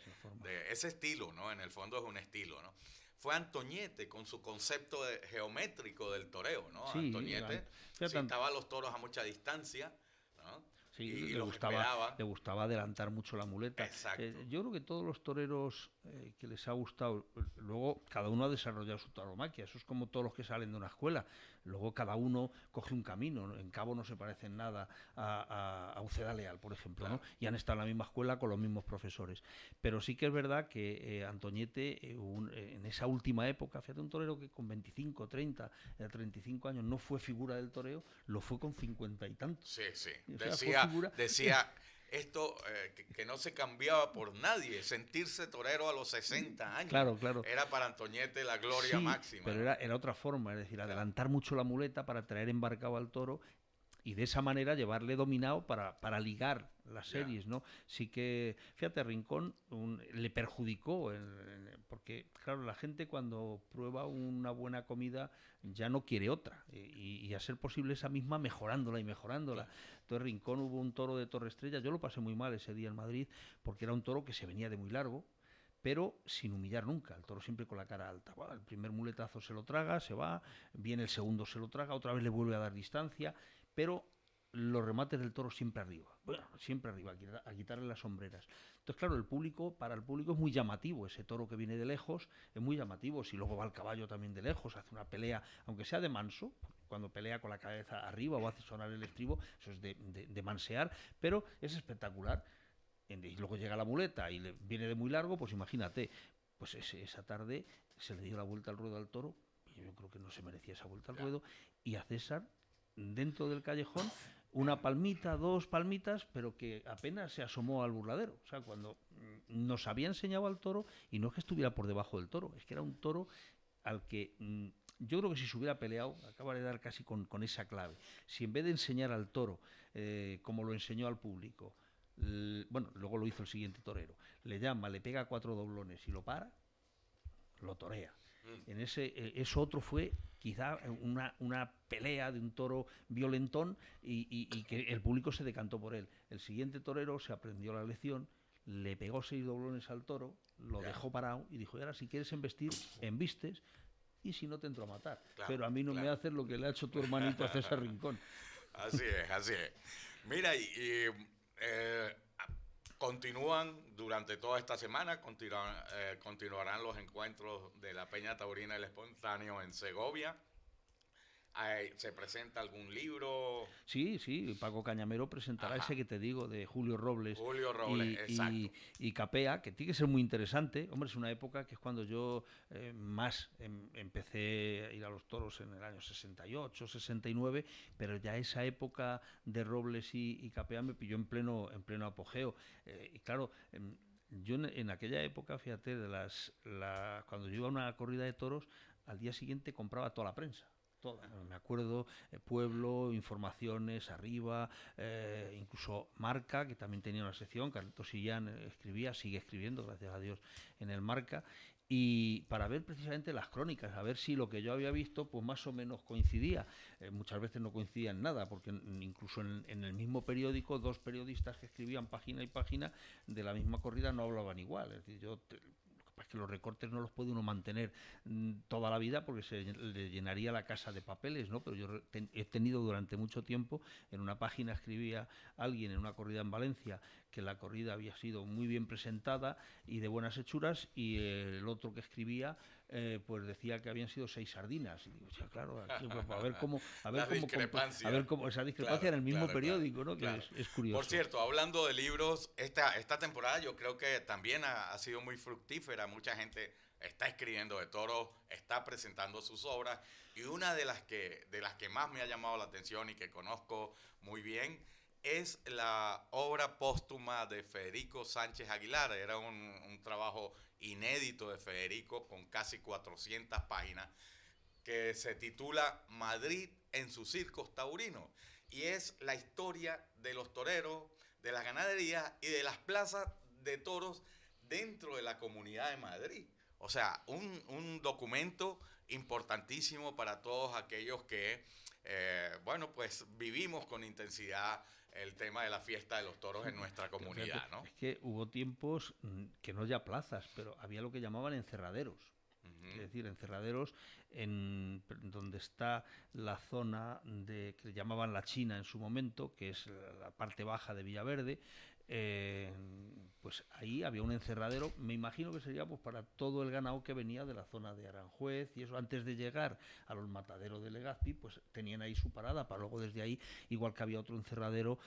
ese estilo, ¿no? En el fondo es un estilo, ¿no? Fue Antoñete con su concepto geométrico del toreo, ¿no? Sí, Antoñete citaba a los toros a mucha distancia, ¿no? Sí, Y los esperaba. le gustaba adelantar mucho la muleta. Exacto. Yo creo que todos los toreros que les ha gustado, luego cada uno ha desarrollado su tauromaquia, eso es como todos los que salen de una escuela, luego cada uno coge un camino, ¿no? En Cabo no se parecen nada a Uceda Leal, por ejemplo, Claro. ¿no? Y han estado en la misma escuela con los mismos profesores. Pero sí que es verdad que Antoñete, en esa última época, fíjate, un torero que con 25, 30, 35 años no fue figura del toreo, lo fue con 50 y tantos. Sí, sí. O sea, Decía esto que no se cambiaba por nadie. Sentirse torero a los 60 años. Claro, claro. Era para Antoñete la gloria máxima. Pero era otra forma, es decir, adelantar mucho la muleta para traer embarcado al toro y de esa manera llevarle dominado para ligar las series, ¿no? Sí que, fíjate, Rincón le perjudicó, porque, claro, la gente cuando prueba una buena comida ya no quiere otra, y a ser posible esa misma mejorándola y mejorándola. Entonces, Rincón, hubo un toro de Torre Estrella, yo lo pasé muy mal ese día en Madrid, porque era un toro que se venía de muy largo, pero sin humillar nunca, el toro siempre con la cara alta. Bueno, el primer muletazo se lo traga, se va, viene el segundo, se lo traga, otra vez le vuelve a dar distancia, pero los remates del toro siempre arriba, a quitarle las sombreras. Entonces, claro, para el público es muy llamativo, ese toro que viene de lejos es muy llamativo, si luego va el caballo también de lejos, hace una pelea, aunque sea de manso, cuando pelea con la cabeza arriba o hace sonar el estribo, eso es de mansear, pero es espectacular. Y luego llega la muleta y viene de muy largo, pues imagínate, pues esa tarde se le dio la vuelta al ruedo al toro, y yo creo que no se merecía esa vuelta al ruedo, y a César, dentro del callejón, una palmita, 2 palmitas, pero que apenas se asomó al burladero. O sea, cuando nos había enseñado al toro, y no es que estuviera por debajo del toro, es que era un toro al que yo creo que si se hubiera peleado, acaba de dar casi con esa clave. Si en vez de enseñar al toro, como lo enseñó al público, bueno, luego lo hizo el siguiente torero, le llama, le pega 4 doblones y lo para, lo torea. En eso otro fue quizá una pelea de un toro violentón y que el público se decantó por él. El siguiente torero se aprendió la lección, le pegó 6 doblones al toro, lo dejó parado y dijo, y ahora si quieres embestir, embistes, y si no te entro a matar. Claro, pero a mí no me haces lo que le ha hecho tu hermanito a César Rincón. Así es, así es. Mira, continúan durante toda esta semana, continuarán los encuentros de la Peña Taurina del Espontáneo en Segovia. ¿Se presenta algún libro? Sí, Paco Cañamero presentará ese que te digo, de Julio Robles. Exacto. Y Capea, que tiene que ser muy interesante. Hombre, es una época que es cuando yo más empecé a ir a los toros en el año 68, 69, pero ya esa época de Robles y Capea me pilló en pleno apogeo. Y claro, yo en aquella época, fíjate, cuando yo iba a una corrida de toros, al día siguiente compraba toda la prensa. Toda. Me acuerdo, Pueblo, Informaciones, Arriba, incluso Marca, que también tenía una sección, Carlitos Sillán escribía, sigue escribiendo, gracias a Dios, en el Marca, y para ver precisamente las crónicas, a ver si lo que yo había visto pues más o menos coincidía. Muchas veces no coincidía en nada, porque incluso en el mismo periódico, 2 periodistas que escribían página y página de la misma corrida no hablaban igual. Es decir, es que los recortes no los puede uno mantener toda la vida porque se le llenaría la casa de papeles, ¿no? Pero yo he tenido durante mucho tiempo, en una página escribía alguien en una corrida en Valencia que la corrida había sido muy bien presentada y de buenas hechuras, y el otro que escribía pues decía que habían sido 6 sardinas. Y digo, ya, claro, aquí, pues, a ver cómo esa discrepancia en el mismo periódico, ¿no? Claro. Que es curioso. Por cierto, hablando de libros, esta temporada yo creo que también ha sido muy fructífera. Mucha gente está escribiendo de toros, está presentando sus obras, y una de las que más me ha llamado la atención y que conozco muy bien es la obra póstuma de Federico Sánchez Aguilar. Era un trabajo inédito de Federico con casi 400 páginas que se titula Madrid en sus circos taurinos, y es la historia de los toreros, de las ganaderías y de las plazas de toros dentro de la Comunidad de Madrid. O sea, un documento importantísimo para todos aquellos que, bueno, pues vivimos con intensidad el tema de la fiesta de los toros en nuestra comunidad, ¿no? Es que hubo tiempos que no ya plazas, pero había lo que llamaban encerraderos. Es decir, encerraderos en donde está la zona que llamaban la China en su momento, que es la parte baja de Villaverde. Pues ahí había un encerradero, me imagino que sería pues para todo el ganado que venía de la zona de Aranjuez, y eso antes de llegar a los mataderos de Legazpi, pues tenían ahí su parada para luego desde ahí, igual que había otro encerradero.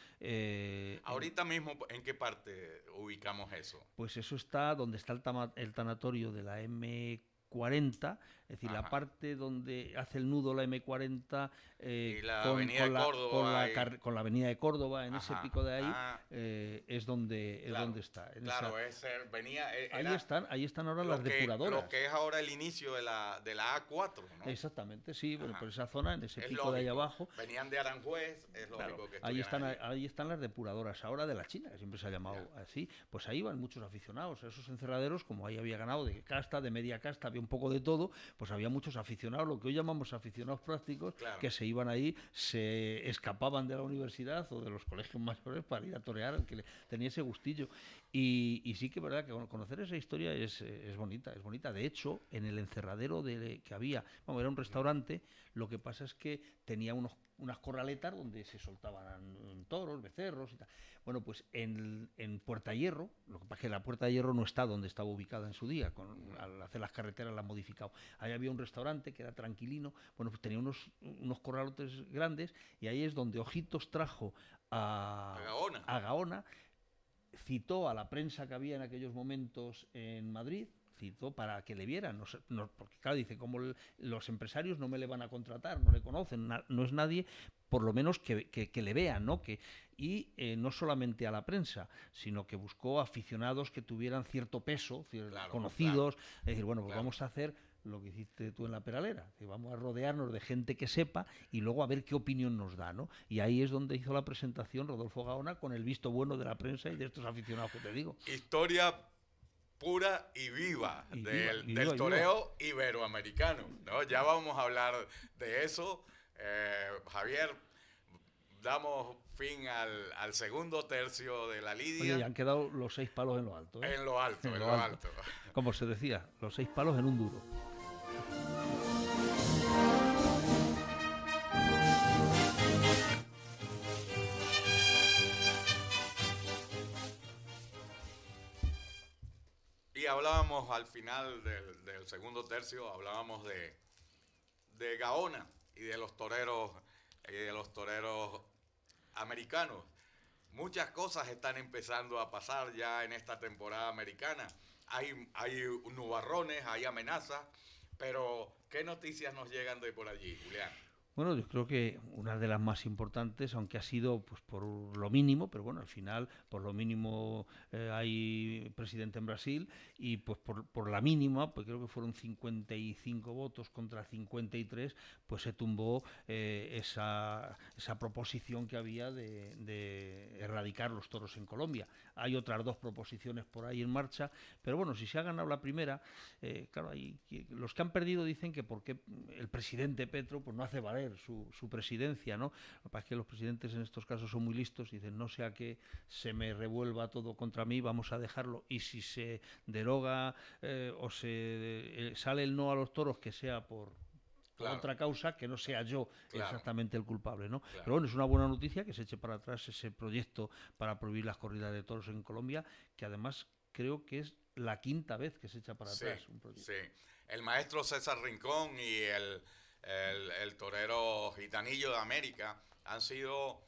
Ahorita mismo, ¿en qué parte ubicamos eso? Pues eso está donde está el tanatorio de la M40, es decir, la parte donde hace el nudo la M40 y la avenida de Córdoba con la avenida de Córdoba, en ese pico de ahí, es donde está. Ahí están ahora las depuradoras. Lo que es ahora el inicio de la A4, ¿no? Exactamente, sí, bueno, por esa zona, en ese pico de ahí abajo. Venían de Aranjuez, es lógico que ahí están las depuradoras ahora de la China, que siempre se ha llamado así. Pues ahí van muchos aficionados a esos encerraderos, como ahí había ganado de casta, de media casta, había un poco de todo, pues había muchos aficionados, lo que hoy llamamos aficionados prácticos, que se iban ahí, se escapaban de la universidad o de los colegios mayores para ir a torear, al que tenía ese gustillo. Y sí que es verdad que conocer esa historia es bonita, es bonita. De hecho, en el encerradero que había, era un restaurante, lo que pasa es que tenía unas corraletas donde se soltaban toros, becerros y tal. Bueno, pues en Puerta Hierro, lo que pasa es que la Puerta de Hierro no está donde estaba ubicada en su día, al hacer las carreteras la han modificado. Ahí había un restaurante que era tranquilino, bueno, pues tenía unos corralotes grandes, y ahí es donde Ojitos trajo a Gaona, citó a la prensa que había en aquellos momentos en Madrid, citó para que le vieran, porque claro, dice, como los empresarios no me le van a contratar, no le conocen, no es nadie, por lo menos que le vean, ¿no? Y no solamente a la prensa, sino que buscó aficionados que tuvieran cierto peso, conocidos, es decir, bueno, pues vamos a hacer lo que hiciste tú en la Peralera, que vamos a rodearnos de gente que sepa y luego a ver qué opinión nos da, ¿no? Y ahí es donde hizo la presentación Rodolfo Gaona, con el visto bueno de la prensa y de estos aficionados que te digo. Historia pura y viva del toreo iberoamericano, ¿no? Ya vamos a hablar de eso. Javier, damos fin al segundo tercio de la lidia. Oye, ya han quedado los 6 palos en lo alto, ¿eh? En lo alto. Como se decía, los 6 palos en un duro. Y hablábamos al final del segundo tercio, hablábamos de Gaona y de los toreros americanos. Muchas cosas están empezando a pasar ya en esta temporada americana. Hay nubarrones, hay amenazas, pero ¿qué noticias nos llegan de por allí, Julián? Bueno, yo creo que una de las más importantes, aunque ha sido pues por lo mínimo, pero bueno, al final por lo mínimo hay presidente en Brasil, y pues por la mínima, pues creo que fueron 55 votos contra 53, pues se tumbó esa proposición que había de erradicar los toros en Colombia. Hay otras 2 proposiciones por ahí en marcha, pero bueno, si se ha ganado la primera, claro, los que han perdido dicen que porque el presidente Petro pues no hace valer contraer su presidencia, ¿no? Lo que pasa es que los presidentes en estos casos son muy listos y dicen, no sea que se me revuelva todo contra mí, vamos a dejarlo, y si se deroga o se sale el no a los toros, que sea por otra causa, que no sea yo exactamente el culpable, ¿no? Claro. Pero bueno, es una buena noticia que se eche para atrás ese proyecto para prohibir las corridas de toros en Colombia, que además creo que es la quinta vez que se echa para atrás un proyecto. Sí, el maestro César Rincón y el torero Gitanillo de América han sido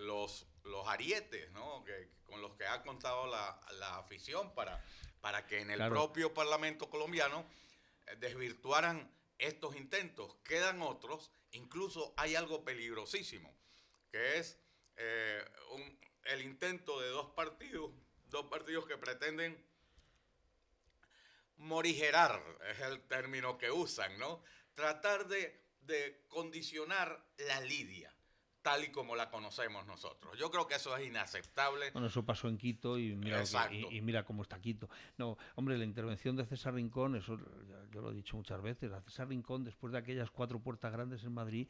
los arietes, ¿no? Con los que ha contado la afición para que en el propio Parlamento colombiano desvirtuaran estos intentos. Quedan otros, incluso hay algo peligrosísimo, que es el intento de dos partidos que pretenden morigerar, es el término que usan, ¿no? Tratar de condicionar la lidia, tal y como la conocemos nosotros. Yo creo que eso es inaceptable. Bueno, eso pasó en Quito y mira, y mira cómo está Quito. No, hombre, la intervención de César Rincón, eso yo lo he dicho muchas veces, a César Rincón, después de aquellas 4 puertas grandes en Madrid,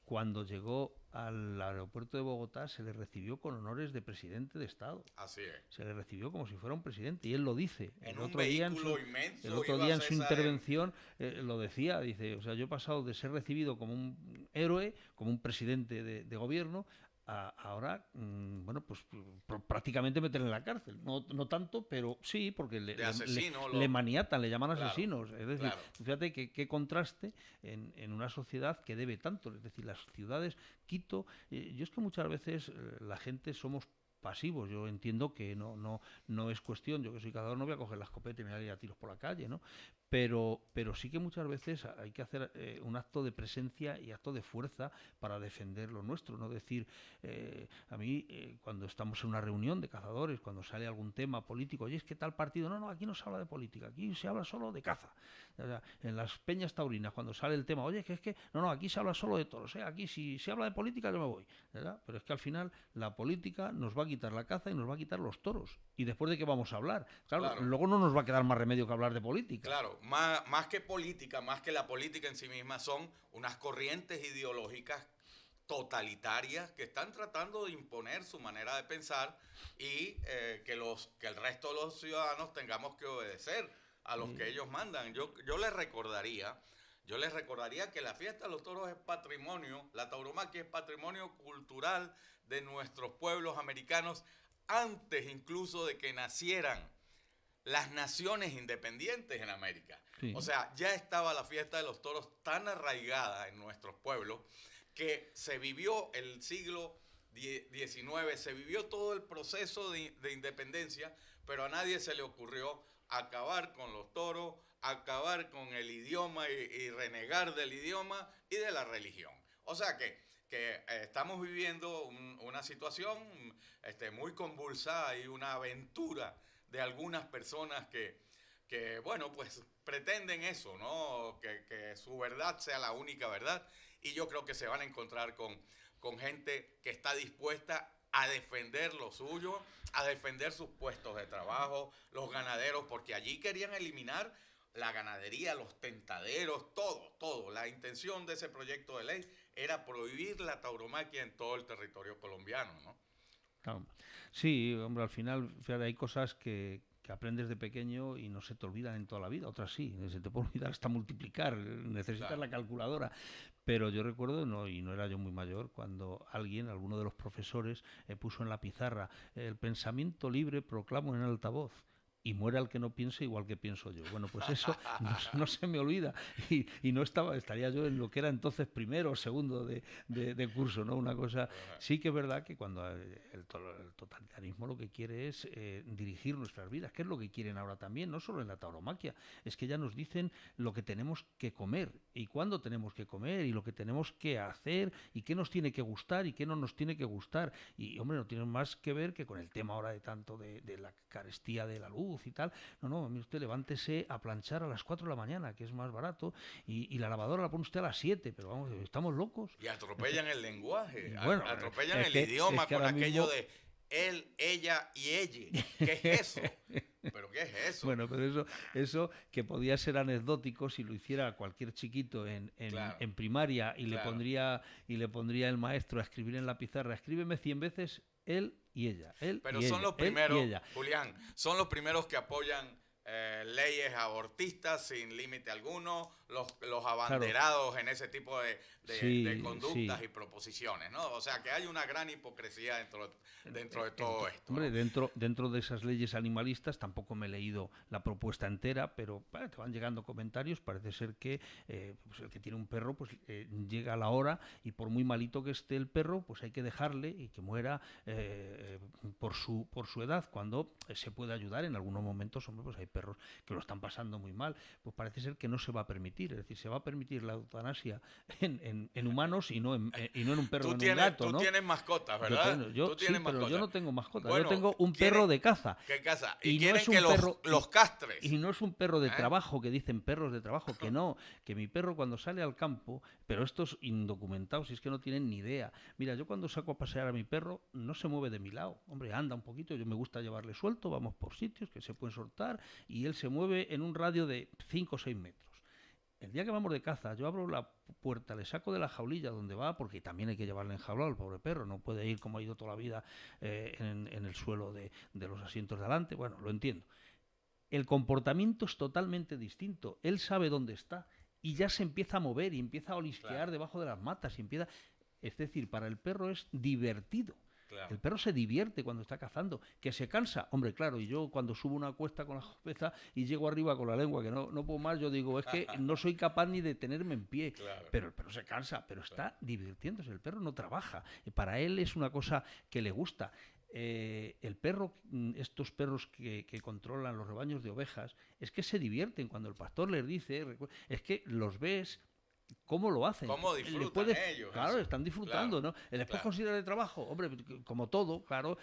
cuando llegó al aeropuerto de Bogotá se le recibió con honores de presidente de Estado. Así es. Se le recibió como si fuera un presidente y él lo dice. En un vehículo inmenso. El otro día en su intervención lo decía, dice, o sea, yo he pasado de ser recibido como un héroe, como un presidente de gobierno, ahora, bueno, pues prácticamente meter en la cárcel. No tanto, pero sí, porque le maniatan, le llaman asesinos. Es decir, fíjate qué contraste en una sociedad que debe tanto. Es decir, las ciudades, Quito, yo es que muchas veces la gente somos pasivos. Yo entiendo que no es cuestión, yo que soy cazador no voy a coger la escopeta y me voy a ir a tiros por la calle, ¿no? Pero sí que muchas veces hay que hacer un acto de presencia y acto de fuerza para defender lo nuestro, no decir, a mí cuando estamos en una reunión de cazadores, cuando sale algún tema político, oye, es que tal partido, no, aquí no se habla de política, aquí se habla solo de caza. O sea, en las peñas taurinas, cuando sale el tema, oye, que es que, no, aquí se habla solo de toros, aquí si se habla de política yo me voy, ¿verdad? Pero es que al final la política nos va a quitar la caza y nos va a quitar los toros. ¿Y después de qué vamos a hablar? Claro, luego no nos va a quedar más remedio que hablar de política. Claro, más que política, más que la política en sí misma, son unas corrientes ideológicas totalitarias que están tratando de imponer su manera de pensar y que el resto de los ciudadanos tengamos que obedecer a los que ellos mandan. Yo les recordaría que la fiesta de los toros es patrimonio, la tauromaquia es patrimonio cultural de nuestros pueblos americanos antes incluso de que nacieran las naciones independientes en América. Sí. O sea, ya estaba la fiesta de los toros tan arraigada en nuestros pueblos que se vivió el siglo XIX, se vivió todo el proceso de independencia, pero a nadie se le ocurrió acabar con los toros, acabar con el idioma y renegar del idioma y de la religión. O sea que estamos viviendo una situación muy convulsa y una aventura de algunas personas que bueno, pues pretenden eso, ¿no? Que su verdad sea la única verdad, y yo creo que se van a encontrar con gente que está dispuesta a defender lo suyo, a defender sus puestos de trabajo, los ganaderos, porque allí querían eliminar la ganadería, los tentaderos, todo. La intención de ese proyecto de ley era prohibir la tauromaquia en todo el territorio colombiano, ¿no? Claro. Sí, hombre, al final, fíjate, hay cosas que aprendes de pequeño y no se te olvidan en toda la vida, otras sí, se te puede olvidar hasta multiplicar, necesitas la calculadora. Pero yo recuerdo, y no era yo muy mayor, cuando alguno de los profesores puso en la pizarra, el pensamiento libre proclamo en altavoz. Y muera el que no piense igual que pienso yo. Bueno, pues eso no se me olvida. Y no estaría yo en lo que era entonces primero o segundo de curso, ¿no? Una cosa, sí que es verdad que cuando el totalitarismo lo que quiere es dirigir nuestras vidas, que es lo que quieren ahora también, no solo en la tauromaquia, es que ya nos dicen lo que tenemos que comer y cuándo tenemos que comer y lo que tenemos que hacer y qué nos tiene que gustar y qué no nos tiene que gustar. Y, hombre, no tiene más que ver que con el tema ahora de tanto de la carestía de la luz y tal. No, mire usted, levántese a planchar a las 4 de la mañana, que es más barato, y la lavadora la pone usted a las 7, pero vamos, estamos locos. Y atropellan el lenguaje, atropellan el idioma con aquello de él, ella y ella. ¿Qué es eso? Pero ¿qué es eso? Bueno, pero eso que podía ser anecdótico si lo hiciera cualquier chiquito Claro, en primaria y claro. le pondría el maestro a escribir en la pizarra, escríbeme 100 veces él y ella, él Pero y son ella, los él y primeros, ella. Julián, son los primeros que apoyan leyes abortistas sin límite alguno, los Claro, abanderados en ese tipo de sí, conductas sí. y proposiciones, ¿no? O sea que hay una gran hipocresía dentro de todo esto, Hombre, ¿no? dentro de esas leyes animalistas tampoco me he leído la propuesta entera, pero te van llegando comentarios. Parece ser que pues el que tiene un perro, pues llega la hora y por muy malito que esté el perro, pues hay que dejarle y que muera por su edad, cuando se puede ayudar. En algunos momentos, hombre, pues hay perros que lo están pasando muy mal. Pues parece ser que no se va a permitir, es decir, se va a permitir la eutanasia en humanos y no en un perro o en un gato, Tú ¿no? tienes mascotas, Yo ¿verdad? tengo, yo Tú sí, tienes pero yo mascotas. no tengo mascota. Yo Bueno, tengo un perro quieren, de caza ¿qué casa? Y y no quieren es que un perro los castres, y no es un perro de ¿eh? trabajo, que dicen perros de trabajo, que no, que mi perro cuando sale al campo, pero estos indocumentados, si es que no tienen ni idea. Mira, yo cuando saco a pasear a mi perro no se mueve de mi lado. Hombre, anda un poquito, yo me gusta llevarle suelto, vamos por sitios que se pueden soltar y él se mueve en un radio de 5 o 6 metros. El día que vamos de caza, yo abro la puerta, le saco de la jaulilla donde va, porque también hay que llevarle enjaulado al pobre perro, no puede ir como ha ido toda la vida en el suelo de los asientos de adelante. Bueno, lo entiendo. El comportamiento es totalmente distinto. Él sabe dónde está y ya se empieza a mover y empieza a Claro, olisquear debajo de las matas y empieza... Es decir, para el perro es divertido. claro. El perro se divierte cuando está cazando. ¿Que se cansa? Hombre, claro, y yo cuando subo una cuesta con la cabeza y llego arriba con la lengua, que no puedo más, yo digo, es que no soy capaz ni de tenerme en pie. Claro, Pero el perro se cansa, pero claro. está divirtiéndose. El perro no trabaja. Para él es una cosa que le gusta. El perro, estos perros que controlan los rebaños de ovejas, es que se divierten cuando el pastor les dice, es que los ves cómo lo hacen. ¿Cómo Le disfrutan puedes, ellos claro, eso? están Claro, disfrutando, ¿no? ¿Les puedes claro. considerar de trabajo? Hombre, como todo, claro.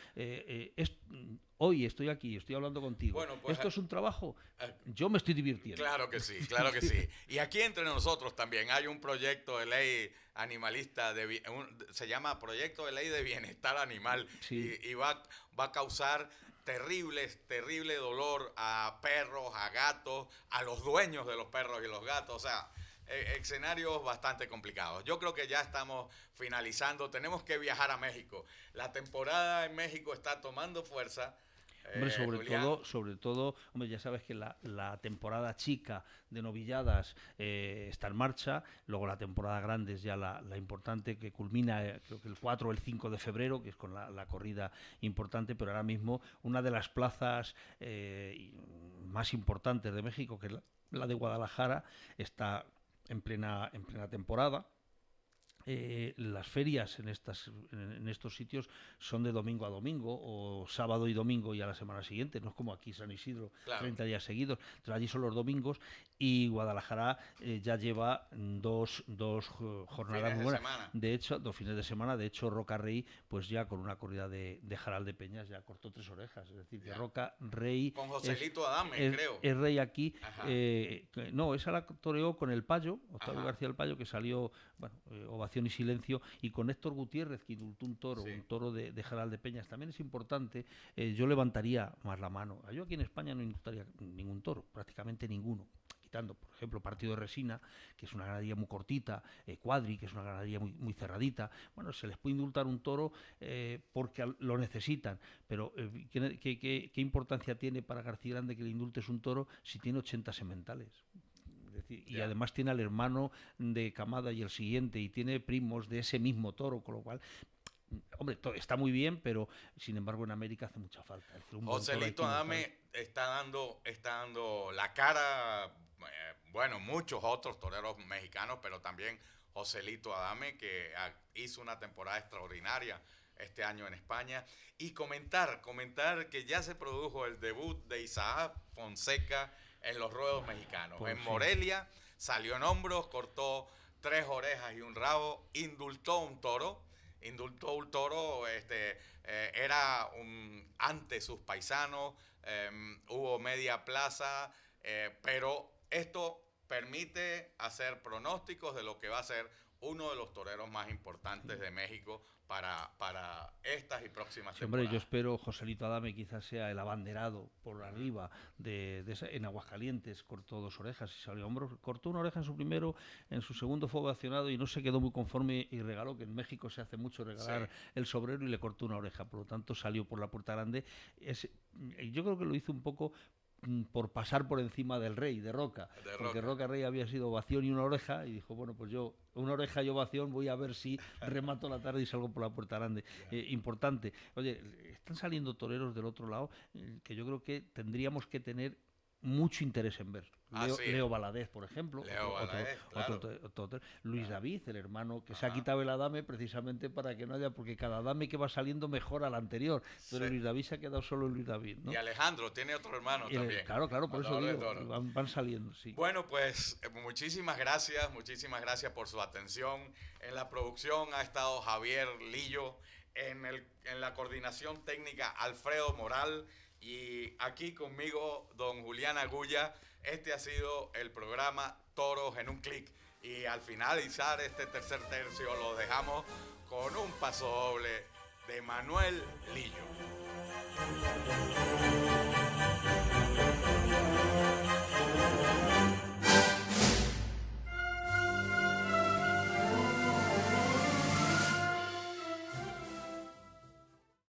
Hoy estoy aquí, estoy hablando contigo. Bueno, pues ¿Esto es un trabajo? eh, Yo me estoy divirtiendo. claro que sí, claro que sí. Y aquí entre nosotros también hay un proyecto de ley animalista, se llama Proyecto de Ley de Bienestar Animal Sí. y va a causar terrible dolor a perros, a gatos, a los dueños de los perros y los gatos. O sea, escenarios bastante complicados. Yo creo que ya estamos finalizando. Tenemos que viajar a México. La temporada en México está tomando fuerza. Hombre, Julián, sobre todo, hombre, ya sabes que la temporada chica de novilladas está en marcha, luego la temporada grande es ya la importante, que culmina creo que el 4 o el 5 de febrero, que es con la corrida importante, pero ahora mismo una de las plazas más importantes de México, que es la de Guadalajara, está en plena temporada. Las ferias en estos sitios son de domingo a domingo o sábado y domingo y a la semana siguiente, no es como aquí San Isidro, claro, 30 días seguidos. Entonces allí son los domingos y Guadalajara ya lleva dos jornadas fines muy de buenas. semana. De hecho, 2 fines de semana, de hecho Roca Rey, pues ya con una corrida de Jaral de Peñas ya cortó 3 orejas. Es decir, que Ya. Roca Rey Con es, Joselito Adame, es, creo. es rey aquí. Ajá, No, esa la toreó con el Payo, Octavio ajá, García el Payo, que salió, bueno, ovación y silencio, y con Héctor Gutiérrez, que indultó sí. un toro de Jaral de Peñas. También es importante, yo levantaría más la mano. Yo aquí en España no indultaría ningún toro, prácticamente ninguno. Quitando, por ejemplo, Partido de Resina, que es una ganadería muy cortita, Cuadri, que es una ganadería muy cerradita. Bueno, se les puede indultar un toro porque lo necesitan, pero ¿qué importancia tiene para García Grande que le indultes un toro si tiene 80 sementales? Y Ya. además tiene al hermano de camada y el siguiente, y tiene primos de ese mismo toro, con lo cual, hombre, está muy bien, pero sin embargo en América hace mucha falta. Es decir, un buen toro hay que Joselito indultarlo. Adame está dando la cara, bueno, muchos otros toreros mexicanos, pero también Joselito Adame, que hizo una temporada extraordinaria este año en España. Y comentar que ya se produjo el debut de Isaac Fonseca en los ruedos mexicanos. Por En fin. Morelia salió en hombros, cortó 3 orejas y un rabo, indultó un toro, era ante sus paisanos, hubo media plaza, pero esto permite hacer pronósticos de lo que va a ser uno de los toreros más importantes Sí. de México para estas y próximas Sí, hombre, yo temporadas. espero, Joselito Adame quizás sea el abanderado por arriba en Aguascalientes, cortó 2 orejas y salió a hombros, cortó una oreja en su primero, en su segundo fue ovacionado y no se quedó muy conforme y regaló, que en México se hace mucho regalar Sí. el sobrero y le cortó una oreja, por lo tanto salió por la puerta grande. Yo creo que lo hizo un poco por pasar por encima del rey, de Roca, De porque Roca. Roca Rey había sido ovación y una oreja, y dijo, bueno, pues yo, una oreja y ovación, voy a ver si remato la tarde y salgo por la puerta grande. Importante. Oye, están saliendo toreros del otro lado que yo creo que tendríamos que tener mucho interés en ver. Así es. Leo Valadez, por ejemplo, Leo Balaez, claro. Luis David, el hermano que se ha Ajá. quitado el adame precisamente para que no haya, porque cada adame que va saliendo mejora al anterior, pero Sí. Luis David se ha quedado solo Luis David, ¿no? Y Alejandro tiene otro hermano también. Claro, por eso Matador de digo, toros. van saliendo, sí. Bueno, pues muchísimas gracias por su atención. En la producción ha estado Javier Lillo, en la coordinación técnica Alfredo Moral y aquí conmigo don Julián Agulla. Este ha sido el programa Toros en un clic y al finalizar este tercer tercio lo dejamos con un paso doble de Manuel Lillo.